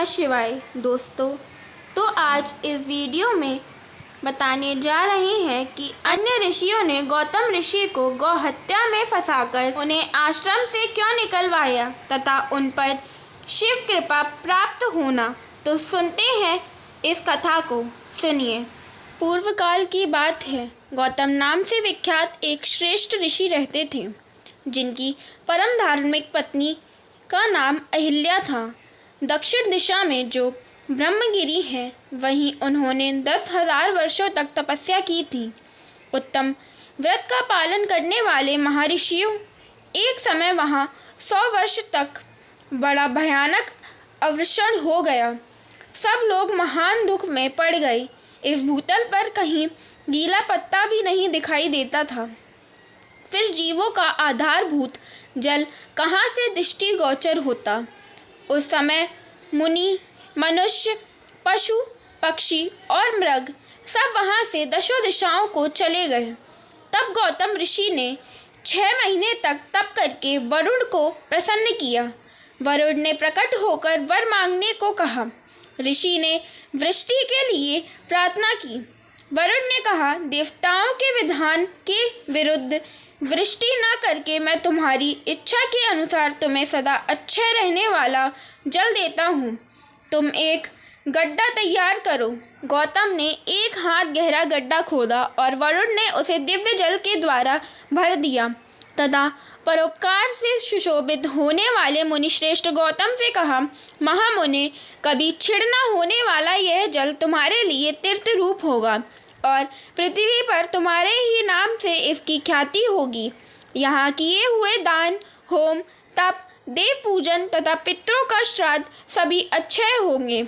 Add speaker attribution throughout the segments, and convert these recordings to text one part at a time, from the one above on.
Speaker 1: नमः शिवाय दोस्तों। तो आज इस वीडियो में बताने जा रहे हैं कि अन्य ऋषियों ने गौतम ऋषि को गौ हत्या में फंसाकर उन्हें आश्रम से क्यों निकलवाया तथा उन पर शिव कृपा प्राप्त होना। तो सुनते हैं इस कथा को। सुनिए। पूर्व काल की बात है। गौतम नाम से विख्यात एक श्रेष्ठ ऋषि रहते थे, जिनकी परम धार्मिक पत्नी का नाम अहिल्या था। दक्षिण दिशा में जो ब्रह्मगिरी है, वहीं उन्होंने 10,000 वर्षों तक तपस्या की थी। उत्तम व्रत का पालन करने वाले महर्षियों एक समय वहाँ 100 वर्ष तक बड़ा भयानक अवर्षण हो गया। सब लोग महान दुख में पड़ गए। इस भूतल पर कहीं गीला पत्ता भी नहीं दिखाई देता था। फिर जीवों का आधारभूत जल कहाँ से दृष्टिगोचर होता। उस समय मुनि, मनुष्य, पशु, पक्षी और मृग सब वहाँ से दशों दिशाओं को चले गए। तब गौतम ऋषि ने 6 महीने तक तप करके वरुण को प्रसन्न किया। वरुण ने प्रकट होकर वर मांगने को कहा। ऋषि ने वृष्टि के लिए प्रार्थना की। वरुण ने कहा, देवताओं के विधान के विरुद्ध वृष्टि न करके मैं तुम्हारी इच्छा के अनुसार तुम्हें सदा अक्षय रहने वाला जल देता हूँ। तुम एक गड्ढा तैयार करो। गौतम ने 1 हाथ गहरा गड्ढा खोदा और वरुण ने उसे दिव्य जल के द्वारा भर दिया तथा परोपकार से सुशोभित होने वाले मुनिश्रेष्ठ गौतम से कहा, महामुनि, कभी क्षीण न होने वाला यह जल तुम्हारे लिए तीर्थ रूप होगा और पृथ्वी पर तुम्हारे ही नाम से इसकी ख्याति होगी। यहाँ किए हुए दान, होम, तप, देव पूजन तथा पितरों का श्राद्ध सभी अक्षय होंगे।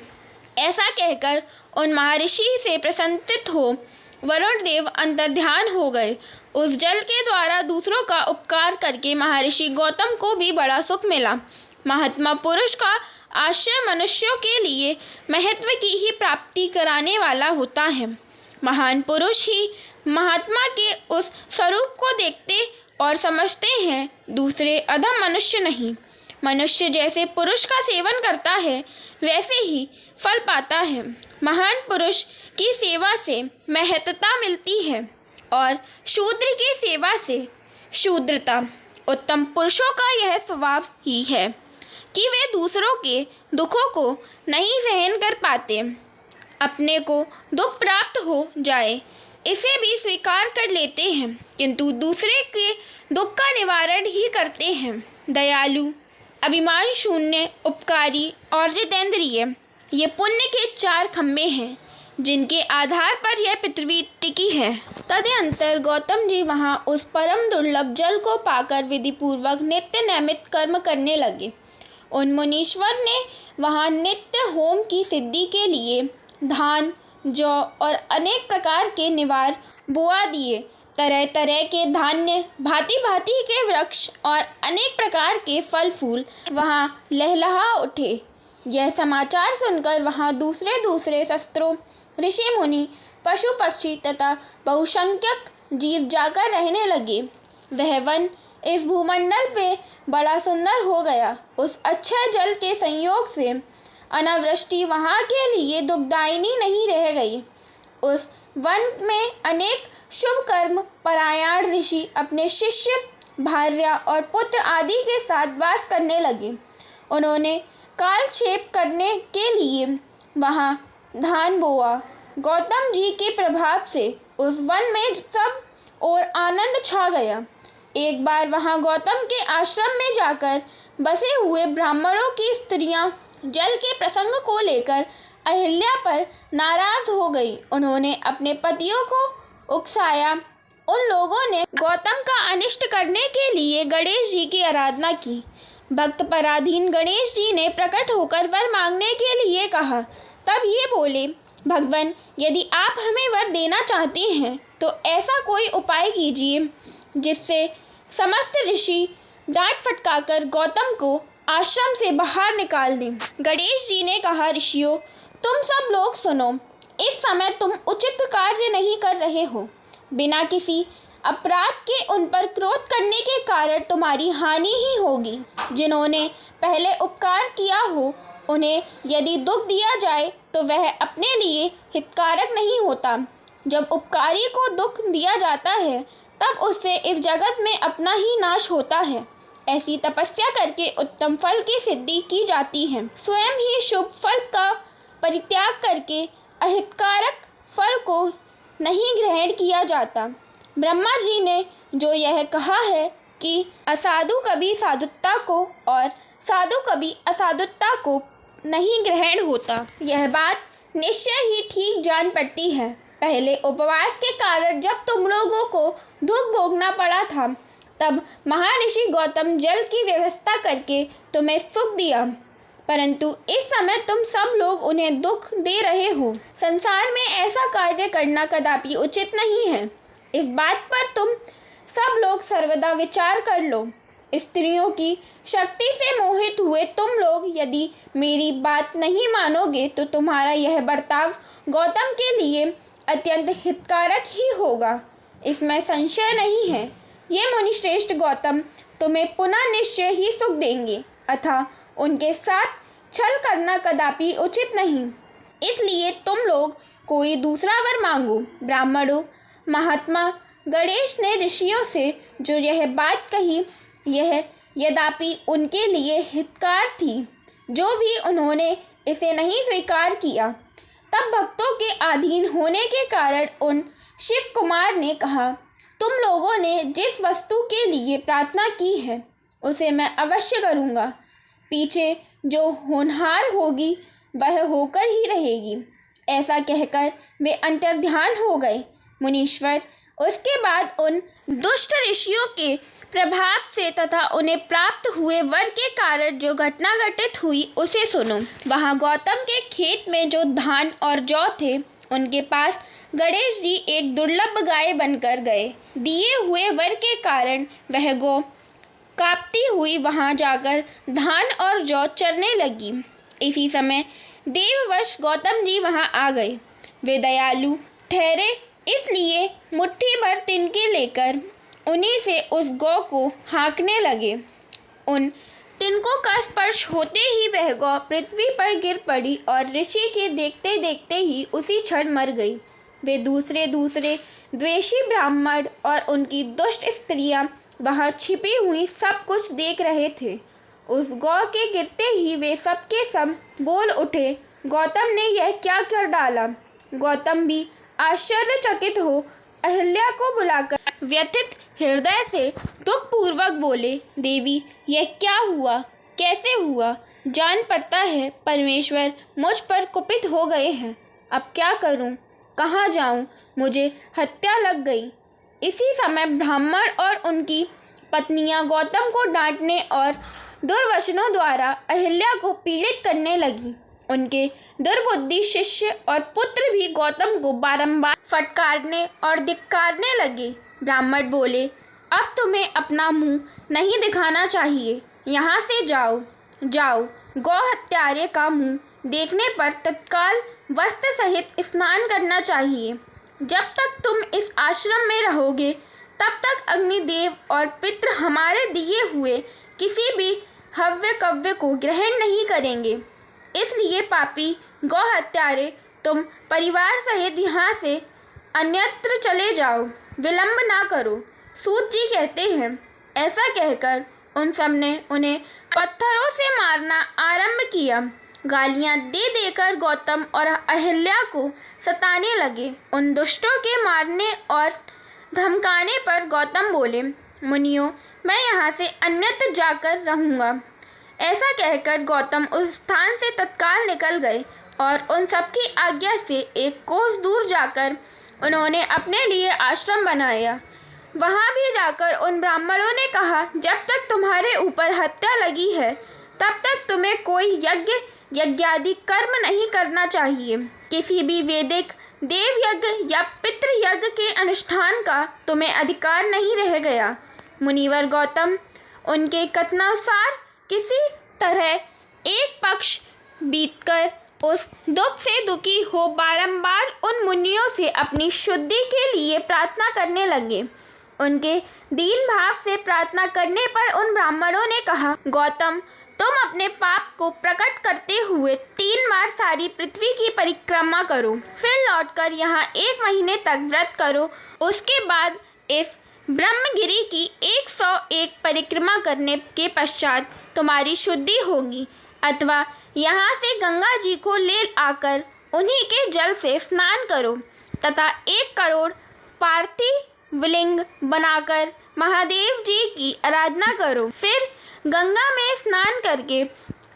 Speaker 1: ऐसा कहकर उन महर्षि से प्रसन्नित हो वरुण देव अंतर्ध्यान हो गए। उस जल के द्वारा दूसरों का उपकार करके महर्षि गौतम को भी बड़ा सुख मिला। महात्मा पुरुष का आश्रय मनुष्यों के लिए महत्व की ही प्राप्ति कराने वाला होता है। महान पुरुष ही महात्मा के उस स्वरूप को देखते और समझते हैं, दूसरे अधम मनुष्य नहीं। मनुष्य जैसे पुरुष का सेवन करता है, वैसे ही फल पाता है। महान पुरुष की सेवा से महत्ता मिलती है और शूद्र की सेवा से शूद्रता। उत्तम पुरुषों का यह स्वभाव ही है कि वे दूसरों के दुखों को नहीं सहन कर पाते। अपने को दुख प्राप्त हो जाए इसे भी स्वीकार कर लेते हैं, किंतु दूसरे के दुख का निवारण ही करते हैं। दयालु, अभिमान शून्य, उपकारी और जितेंद्रिय, ये पुण्य के 4 खंभे हैं जिनके आधार पर यह पृथ्वी टिकी है। तदनंतर गौतम जी वहाँ उस परम दुर्लभ जल को पाकर विधि पूर्वक नित्य नैमित कर्म करने लगे। उन मुनीश्वर ने वहाँ नित्य होम की सिद्धि के लिए धान, जौ और अनेक प्रकार के निवार बोआ दिए। तरह तरह के धान्य, भांति भांति के वृक्ष और अनेक प्रकार के फल फूल वहाँ लहलहा उठे। यह समाचार सुनकर वहाँ दूसरे दूसरे शस्त्रों, ऋषि मुनि, पशु पक्षी तथा बहुसंख्यक जीव जाकर रहने लगे। वह वन इस भूमंडल पे बड़ा सुंदर हो गया। उस अक्षय जल के संयोग से अनावृष्टि वहाँ के लिए दुखदायिनी नहीं रह गई। उस वन में अनेक शुभ कर्म परायण ऋषि अपने शिष्य, भार्या और पुत्र आदि के साथ वास करने लगे। उन्होंने कालक्षेप करने के लिए वहाँ धान बोआ। गौतम जी के प्रभाव से उस वन में सब और आनंद छा गया। एक बार वहाँ गौतम के आश्रम में जाकर बसे हुए ब्राह्मणों की स्त्रियां जल के प्रसंग को लेकर अहिल्या पर नाराज हो गई। उन्होंने अपने पतियों को उकसाया। उन लोगों ने गौतम का अनिष्ट करने के लिए गणेश जी की आराधना की। भक्त पराधीन गणेश जी ने प्रकट होकर वर मांगने के लिए कहा। तब ये बोले, भगवान, यदि आप हमें वर देना चाहते हैं तो ऐसा कोई उपाय कीजिए जिससे समस्त ऋषि डांट फटकाकर गौतम को आश्रम से बाहर निकाल दें। गणेश जी ने कहा, ऋषियों, तुम सब लोग सुनो। इस समय तुम उचित कार्य नहीं कर रहे हो। बिना किसी अपराध के उन पर क्रोध करने के कारण तुम्हारी हानि ही होगी। जिन्होंने पहले उपकार किया हो उन्हें यदि दुख दिया जाए तो वह अपने लिए हितकारक नहीं होता। जब उपकारी को दुख दिया जाता है तब उससे इस जगत में अपना ही नाश होता है। ऐसी तपस्या करके उत्तम फल की सिद्धि की जाती है। स्वयं ही शुभ फल का परित्याग करके अहितकारक फल को नहीं ग्रहण किया जाता। ब्रह्मा जी ने जो यह कहा है कि असाधु कभी साधुता को और साधु कभी असाधुता को नहीं ग्रहण होता, यह बात निश्चय ही ठीक जान पड़ती है। पहले उपवास के कारण जब तुम लोगों को दुख भोगना पड़ा था तब महर्षि गौतम जल की व्यवस्था करके तुम्हें सुख दिया, परंतु इस समय तुम सब लोग उन्हें दुख दे रहे हो। संसार में ऐसा कार्य करना कदापि उचित नहीं है। इस बात पर तुम सब लोग सर्वदा विचार कर लो। स्त्रियों की शक्ति से मोहित हुए तुम लोग यदि मेरी बात नहीं मानोगे तो तुम्हारा यह बर्ताव गौतम के लिए अत्यंत हितकारक ही होगा, इसमें संशय नहीं है। ये मुनिश्रेष्ठ गौतम तुम्हें पुनः निश्चय ही सुख देंगे, अतः उनके साथ छल करना कदापि उचित नहीं। इसलिए तुम लोग कोई दूसरा वर मांगो। ब्राह्मणों, महात्मा गणेश ने ऋषियों से जो यह बात कही यह यद्यपि उनके लिए हितकार थी, जो भी उन्होंने इसे नहीं स्वीकार किया। तब भक्तों के अधीन होने के कारण उन शिव कुमार ने कहा, तुम लोगों ने जिस वस्तु के लिए प्रार्थना की है उसे मैं अवश्य करूँगा। पीछे जो होनहार होगी वह होकर ही रहेगी। ऐसा कहकर वे अंतर्ध्यान हो गए। मुनीश्वर, उसके बाद उन दुष्ट ऋषियों के प्रभाव से तथा उन्हें प्राप्त हुए वर के कारण जो घटना घटित हुई उसे सुनो। वहाँ गौतम के खेत में जो धान और जौ थे उनके पास गणेश जी एक दुर्लभ गाय बनकर गए। दिए हुए वर के कारण वह गौ कांपती हुई वहाँ जाकर धान और जौ चरने लगी। इसी समय देववश गौतम जी वहाँ आ गए। वे दयालु ठहरे, इसलिए मुट्ठी भर तिनके लेकर उन्हीं से उस गौ को हाँकने लगे। उन तिनकों का स्पर्श होते ही वह गौ पृथ्वी पर गिर पड़ी और ऋषि के देखते देखते ही उसी क्षण मर गई। वे दूसरे द्वेषी ब्राह्मण और उनकी दुष्ट स्त्रियां वहां छिपी हुई सब कुछ देख रहे थे। उस गौ के गिरते ही वे सब के सब बोल उठे, गौतम ने यह क्या कर डाला। गौतम भी आश्चर्यचकित हो अहिल्या को बुलाकर व्यथित हृदय से दुखपूर्वक बोले, देवी यह क्या हुआ, कैसे हुआ। जान पड़ता है परमेश्वर मुझ पर कुपित हो गए हैं। अब क्या करूं, कहाँ जाऊं, मुझे हत्या लग गई। इसी समय ब्राह्मण और उनकी पत्नियां गौतम को डांटने और दुर्वचनों द्वारा अहिल्या को पीड़ित करने लगी। उनके दुर्बुद्धि शिष्य और पुत्र भी गौतम को बारंबार फटकारने और धिक्कारने लगे। ब्राह्मण बोले, अब तुम्हें अपना मुंह नहीं दिखाना चाहिए, यहाँ से जाओ जाओ। गौ हत्यारे का मुंह देखने पर तत्काल वस्त्र सहित स्नान करना चाहिए। जब तक तुम इस आश्रम में रहोगे तब तक अग्निदेव और पितृ हमारे दिए हुए किसी भी हव्य कव्य को ग्रहण नहीं करेंगे। इसलिए पापी गौ हत्यारे, तुम परिवार सहित यहाँ से अन्यत्र चले जाओ, विलंब ना करो। सूत जी कहते हैं। ऐसा कहकर उन सब ने उन्हें पत्थरों से मारना आरंभ किया। गालियां दे देकर गौतम और अहिल्या को सताने लगे। उन दुष्टों के मारने और धमकाने पर गौतम बोले, मुनियों, मैं यहाँ से अन्यत्र जाकर रहूँगा। ऐसा कहकर गौतम उस स्थान से तत्काल निकल गए और उन सबकी आज्ञा से एक कोस दूर जाकर उन्होंने अपने लिए आश्रम बनाया। वहाँ भी जाकर उन ब्राह्मणों ने कहा, जब तक तुम्हारे ऊपर हत्या लगी है तब तक तुम्हें कोई यज्ञादि कर्म नहीं करना चाहिए। किसी भी वैदिक देव यज्ञ या पितृ यज्ञ के अनुष्ठान का तुम्हें अधिकार नहीं रह गया। मुनिवर गौतम, उनके कथनानुसार किसी तरह एक पक्ष बीतकर उस दुख से दुखी हो बारंबार उन मुनियों से अपनी शुद्धि के लिए प्रार्थना करने लगे। उनके दीन भाव से प्रार्थना करने पर उन ब्राह्मणों ने कहा, गौतम, तुम अपने पाप को प्रकट करते हुए 3 बार सारी पृथ्वी की परिक्रमा करो, फिर लौटकर यहाँ 1 महीने तक व्रत करो। उसके बाद इस ब्रह्मगिरी की 101 परिक्रमा करने के पश्चात तुम्हारी शुद्धि होगी। अथवा यहाँ से गंगा जी को ले आकर उन्हीं के जल से स्नान करो तथा 1 करोड़ पार्थिव लिंग बनाकर महादेव जी की आराधना करो। फिर गंगा में स्नान करके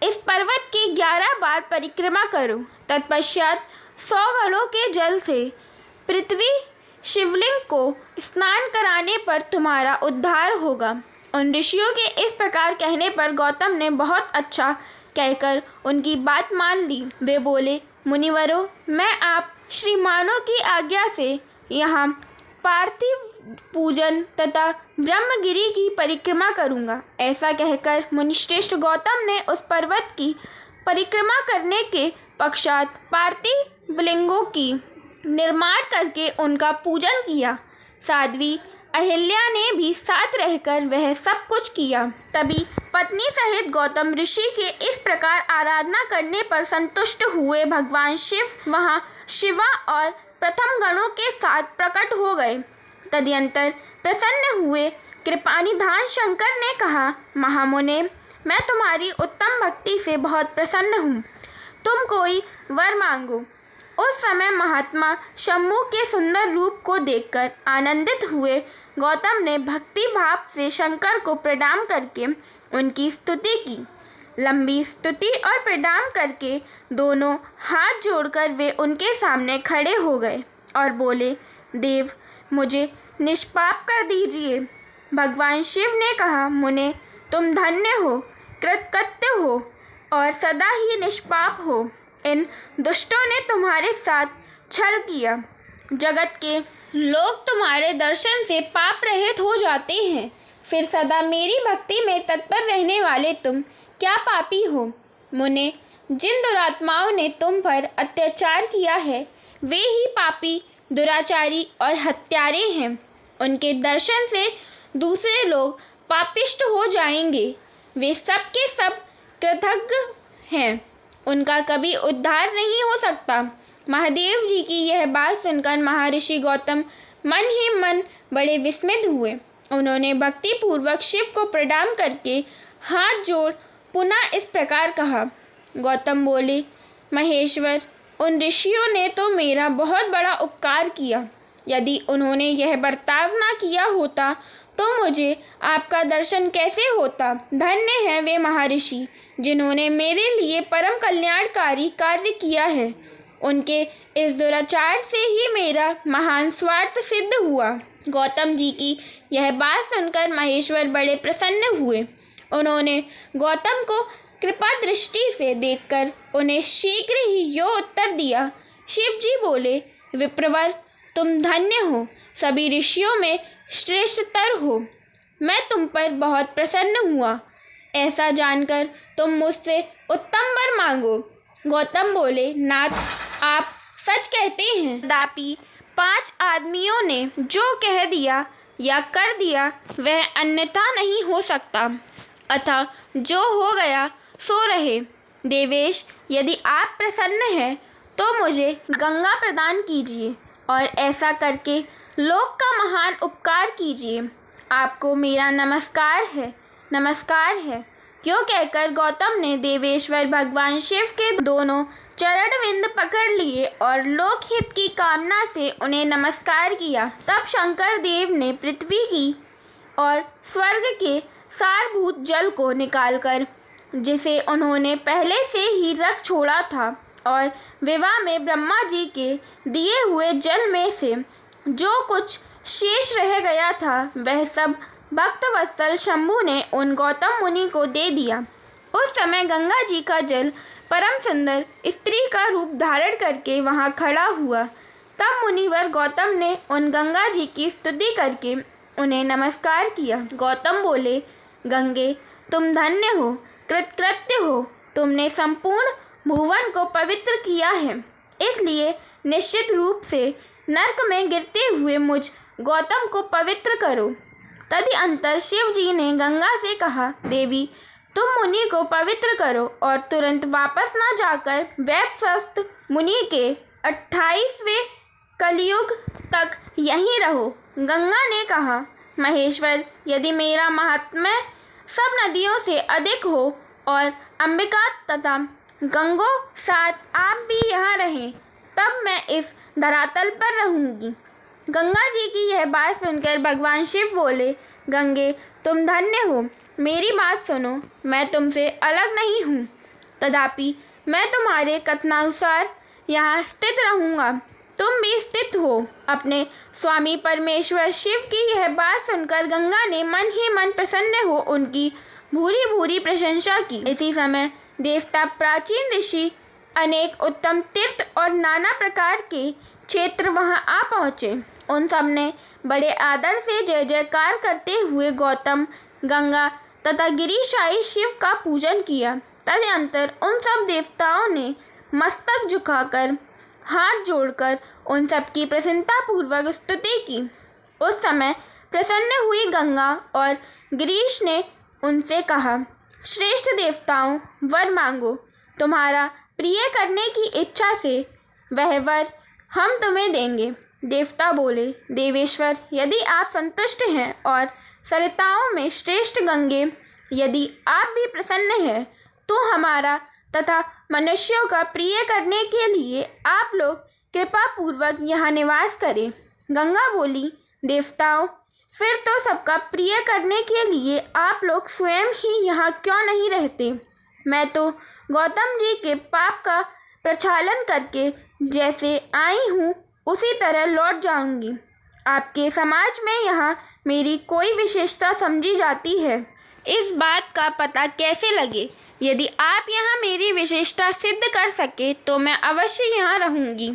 Speaker 1: इस पर्वत की 11 बार परिक्रमा करो। तत्पश्चात 100 घड़ों के जल से पृथ्वी शिवलिंग को स्नान कराने पर तुम्हारा उद्धार होगा। उन ऋषियों के इस प्रकार कहने पर गौतम ने बहुत अच्छा कहकर उनकी बात मान ली। वे बोले, मुनिवरों, मैं आप श्रीमानों की आज्ञा से यहाँ पार्थिव पूजन तथा ब्रह्मगिरी की परिक्रमा करूँगा। ऐसा कहकर मुनिश्रेष्ठ गौतम ने उस पर्वत की परिक्रमा करने के पश्चात पार्थिव लिंगों की निर्माण करके उनका पूजन किया। साध्वी अहिल्या ने भी साथ रहकर वह सब कुछ किया। तभी पत्नी सहित गौतम ऋषि के इस प्रकार आराधना करने पर संतुष्ट हुए भगवान शिव वहाँ शिवा और प्रथम गणों के साथ प्रकट हो गए। तदनंतर प्रसन्न हुए कृपानिधान शंकर ने कहा, महामुने, मैं तुम्हारी उत्तम भक्ति से बहुत प्रसन्न हूँ। तुम कोई वर मांगो। उस समय महात्मा शंभु के सुंदर रूप को देखकर आनंदित हुए गौतम ने भक्ति भाव से शंकर को प्रणाम करके उनकी स्तुति की। लंबी स्तुति और प्रणाम करके दोनों हाथ जोड़कर वे उनके सामने खड़े हो गए और बोले, देव, मुझे निष्पाप कर दीजिए। भगवान शिव ने कहा, मुने, तुम धन्य हो, कृतकृत्य हो और सदा ही निष्पाप हो। इन दुष्टों ने तुम्हारे साथ छल किया। जगत के लोग तुम्हारे दर्शन से पाप रहित हो जाते हैं, फिर सदा मेरी भक्ति में तत्पर रहने वाले तुम क्या पापी हो। मुने, जिन दुरात्माओं ने तुम पर अत्याचार किया है वे ही पापी, दुराचारी और हत्यारे हैं। उनके दर्शन से दूसरे लोग पापिष्ट हो जाएंगे। वे सब के सब कृतज्ञ हैं, उनका कभी उद्धार नहीं हो सकता। महादेव जी की यह बात सुनकर महर्षि गौतम मन ही मन बड़े विस्मित हुए। उन्होंने भक्ति पूर्वक शिव को प्रणाम करके हाथ जोड़ पुनः इस प्रकार कहा। गौतम बोले, महेश्वर, उन ऋषियों ने तो मेरा बहुत बड़ा उपकार किया। यदि उन्होंने यह बर्ताव ना किया होता तो मुझे आपका दर्शन कैसे होता। धन्य है वे महर्षि जिन्होंने मेरे लिए परम कल्याणकारी कार्य किया है। उनके इस दुराचार से ही मेरा महान स्वार्थ सिद्ध हुआ। गौतम जी की यह बात सुनकर महेश्वर बड़े प्रसन्न हुए। उन्होंने गौतम को कृपा दृष्टि से देखकर उन्हें शीघ्र ही यो उत्तर दिया। शिव जी बोले, विप्रवर, तुम धन्य हो, सभी ऋषियों में श्रेष्ठतर हो। मैं तुम पर बहुत प्रसन्न हुआ। ऐसा जानकर तुम मुझसे उत्तम वर मांगो। गौतम बोले, नाथ, आप सच कहते हैं। तथापि 5 आदमियों ने जो कह दिया या कर दिया वह अन्यथा नहीं हो सकता। अतः जो हो गया सो रहे। देवेश, यदि आप प्रसन्न हैं तो मुझे गंगा प्रदान कीजिए और ऐसा करके लोक का महान उपकार कीजिए। आपको मेरा नमस्कार है, नमस्कार है। क्यों कहकर गौतम ने देवेश्वर भगवान शिव के दोनों चरणविंद पकड़ लिए और लोकहित की कामना से उन्हें नमस्कार किया। तब शंकर देव ने पृथ्वी की और स्वर्ग के सारभूत जल को निकालकर, जिसे उन्होंने पहले से ही रख छोड़ा था, और विवाह में ब्रह्मा जी के दिए हुए जल में से जो कुछ शेष रह गया था वह सब भक्तवत्सल शंभु ने उन गौतम मुनि को दे दिया। उस समय गंगा जी का जल परम सुंदर स्त्री का रूप धारण करके वहाँ खड़ा हुआ। तब मुनिवर गौतम ने उन गंगा जी की स्तुति करके उन्हें नमस्कार किया। गौतम बोले, गंगे, तुम धन्य हो, कृतकृत्य हो। तुमने संपूर्ण भुवन को पवित्र किया है, इसलिए निश्चित रूप से नरक में गिरते हुए मुझ गौतम को पवित्र करो। तदनंतर शिव जी ने गंगा से कहा, देवी, तुम मुनि को पवित्र करो और तुरंत वापस न जाकर वैवस्वत मुनि के 28वें कलयुग तक यहीं रहो। गंगा ने कहा, महेश्वर, यदि मेरा महात्म्य सब नदियों से अधिक हो और अंबिका तथा गंगों साथ आप भी यहाँ रहें, तब मैं इस धरातल पर रहूँगी। गंगा जी की यह बात सुनकर भगवान शिव बोले, गंगे, तुम धन्य हो, मेरी बात सुनो, मैं तुमसे अलग नहीं हूँ, तथापि मैं तुम्हारे कथनानुसार यहाँ स्थित रहूँगा, तुम भी स्थित हो। अपने स्वामी परमेश्वर शिव की यह बात सुनकर गंगा ने मन ही मन प्रसन्न हो उनकी भूरी भूरी प्रशंसा की। इसी समय देवता, प्राचीन ऋषि, अनेक उत्तम तीर्थ और नाना प्रकार के क्षेत्र वहां आ पहुँचे। उन सब ने बड़े आदर से जय जयकार करते हुए गौतम, गंगा तथा गिरिशाई शिव का पूजन किया। तदनंतर उन सब देवताओं ने मस्तक झुकाकर, हाथ जोड़कर उन सब की प्रसन्नता पूर्वक स्तुति की। उस समय प्रसन्न हुई गंगा और गिरीश ने उनसे कहा, श्रेष्ठ देवताओं, वर मांगो, तुम्हारा प्रिय करने की इच्छा से वह वर हम तुम्हें देंगे। देवता बोले, देवेश्वर, यदि आप संतुष्ट हैं और सरिताओं में श्रेष्ठ गंगे, यदि आप भी प्रसन्न हैं, तो हमारा तथा मनुष्यों का प्रिय करने के लिए आप लोग कृपा पूर्वक यहाँ निवास करें। गंगा बोली, देवताओं, फिर तो सबका प्रिय करने के लिए आप लोग स्वयं ही यहाँ क्यों नहीं रहते? मैं तो गौतम जी के पाप का प्रक्षालन करके जैसे आई हूँ उसी तरह लौट जाऊंगी। आपके समाज में यहाँ मेरी कोई विशेषता समझी जाती है, इस बात का पता कैसे लगे? यदि आप यहाँ मेरी विशेषता सिद्ध कर सके तो मैं अवश्य यहाँ रहूँगी,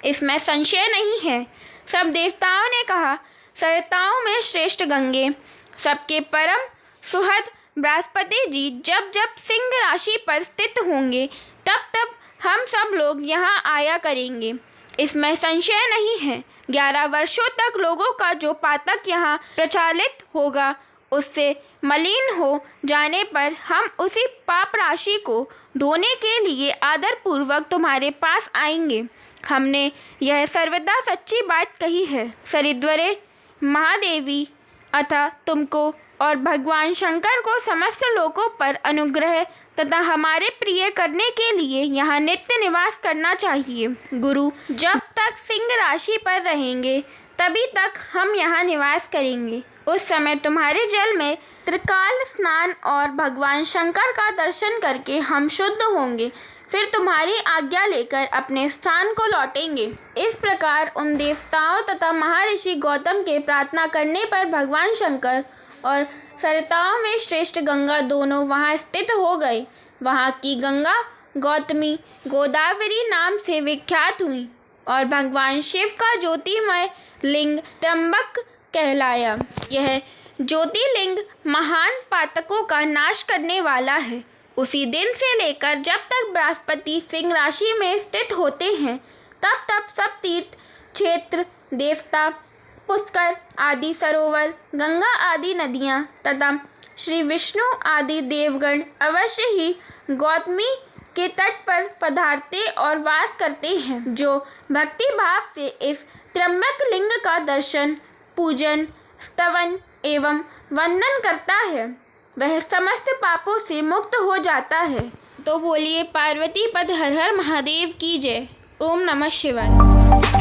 Speaker 1: इसमें संशय नहीं है। सब देवताओं ने कहा, सरिताओं में श्रेष्ठ गंगे, सबके परम सुहृद बृहस्पति जी जब जब सिंह राशि पर स्थित होंगे, तब तब हम सब लोग यहाँ आया करेंगे, इसमें संशय नहीं है। 11 वर्षों तक लोगों का जो पातक यहाँ प्रचालित होगा, उससे मलिन हो जाने पर हम उसी पाप राशि को धोने के लिए आदर पूर्वक तुम्हारे पास आएंगे। हमने यह सर्वदा सच्ची बात कही है। सरिद्वरे, महादेवी अतः तुमको और भगवान शंकर को समस्त लोकों पर अनुग्रह तथा हमारे प्रिय करने के लिए यहाँ नित्य निवास करना चाहिए। गुरु, जब तक सिंह राशि पर रहेंगे तभी तक हम यहाँ निवास करेंगे। उस समय तुम्हारे जल में त्रिकाल स्नान और भगवान शंकर का दर्शन करके हम शुद्ध होंगे, फिर तुम्हारी आज्ञा लेकर अपने स्थान को लौटेंगे। इस प्रकार उन देवताओं तथा महर्षि गौतम के प्रार्थना करने पर भगवान शंकर और सरिताओं में श्रेष्ठ गंगा दोनों वहाँ स्थित हो गए। वहाँ की गंगा गौतमी गोदावरी नाम से विख्यात हुई और भगवान शिव का ज्योतिमय लिंग त्र्यंबक कहलाया। यह ज्योतिर्लिंग महान पातकों का नाश करने वाला है। उसी दिन से लेकर जब तक बृहस्पति सिंह राशि में स्थित होते हैं, तब तब सब तीर्थ क्षेत्र, देवता, पुष्कर आदि सरोवर, गंगा आदि नदियाँ तथा श्री विष्णु आदि देवगण अवश्य ही गौतमी के तट पर पधारते और वास करते हैं। जो भक्ति भाव से इस त्र्यंबक लिंग का दर्शन, पूजन, स्तवन एवं वंदन करता है, वह समस्त पापों से मुक्त हो जाता है। तो बोलिए पार्वती पद हर हर महादेव की जय। ओम नमः शिवाय।